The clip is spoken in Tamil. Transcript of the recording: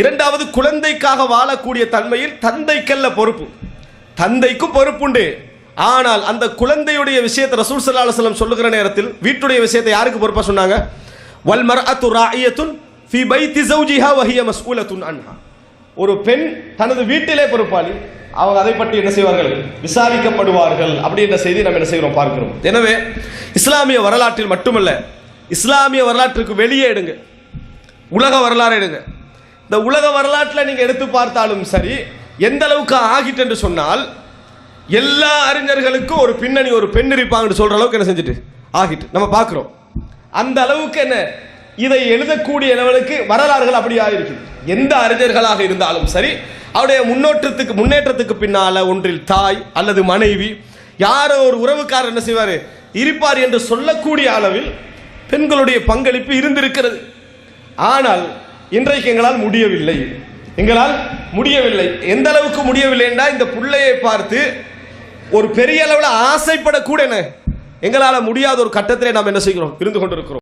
இரண்டாவது, குழந்தைக்காக வாழக்கூடிய தன்மையில் தந்தைக்கல்ல பொறுப்பு, தந்தைக்கும் பொறுப்புண்டு. ஆனால் அந்த குழந்தையுடைய விஷயத்தை ரசூல் ஸல்லல்லாஹு அலைஹி வஸல்லம் சொல்லுகிற நேரத்தில் வீட்டுடைய விஷயத்தை யாருக்கு பொறுப்பா சொன்னாங்க? வல் மர்அத்து ராஇயத்துன் ஃபீ பைத்தி ஸௌஜிஹா வ ஹிய மஸ்ஊலத்துன் அன்ஹா. ஒரு பெண் தனது வீட்டிலே பொறுப்பாளி, அவங்க அதை பற்றி என்ன செய்வார்கள்? விசாரிக்கப்படுவார்கள். அப்படி என்ற செய்தி நம்ம என்ன செய்கிறோம், பார்க்கிறோம். எனவே இஸ்லாமிய வரலாற்றில் மட்டுமல்ல, இஸ்லாமிய வரலாற்றுக்கு வெளியே எடுங்க, உலக வரலாறு எடுங்க. இந்த உலக வரலாற்றில் நீங்க எடுத்து பார்த்தாலும் சரி, எந்த அளவுக்கு ஆகிட்டு என்று சொன்னால், எல்லா அறிஞர்களுக்கும் ஒரு பின்னணி, ஒரு பெண் இருப்பாங்கன்னு சொல்ற அளவுக்கு என்ன செஞ்சுட்டு ஆகிட்டு நம்ம பார்க்கிறோம். அந்த அளவுக்கு என்ன, இதை எழுதக்கூடிய அளவுக்கு வரலாறுகள் அப்படியே இருக்குது. எந்த அறிஞர்களாக இருந்தாலும் சரி, அவருடைய முன்னேற்றத்துக்கு பின்னால ஒன்றில் தாய் அல்லது மனைவி, யாரோ ஒரு உறவுக்காரர் என்ன செய்வார் இருப்பார் என்று சொல்லக்கூடிய அளவில் பெண்களுடைய பங்களிப்பு இருந்திருக்கிறது. ஆனால் இன்றைக்கு எங்களால் முடியவில்லை. எந்த அளவுக்கு முடியவில்லை என்றால், இந்த பிள்ளையை பார்த்து ஒரு பெரிய அளவில் ஆசைப்படக்கூட எங்களால் முடியாத ஒரு கட்டத்திலே நாம் என்ன செய்கிறோம், இருந்து கொண்டிருக்கிறோம்.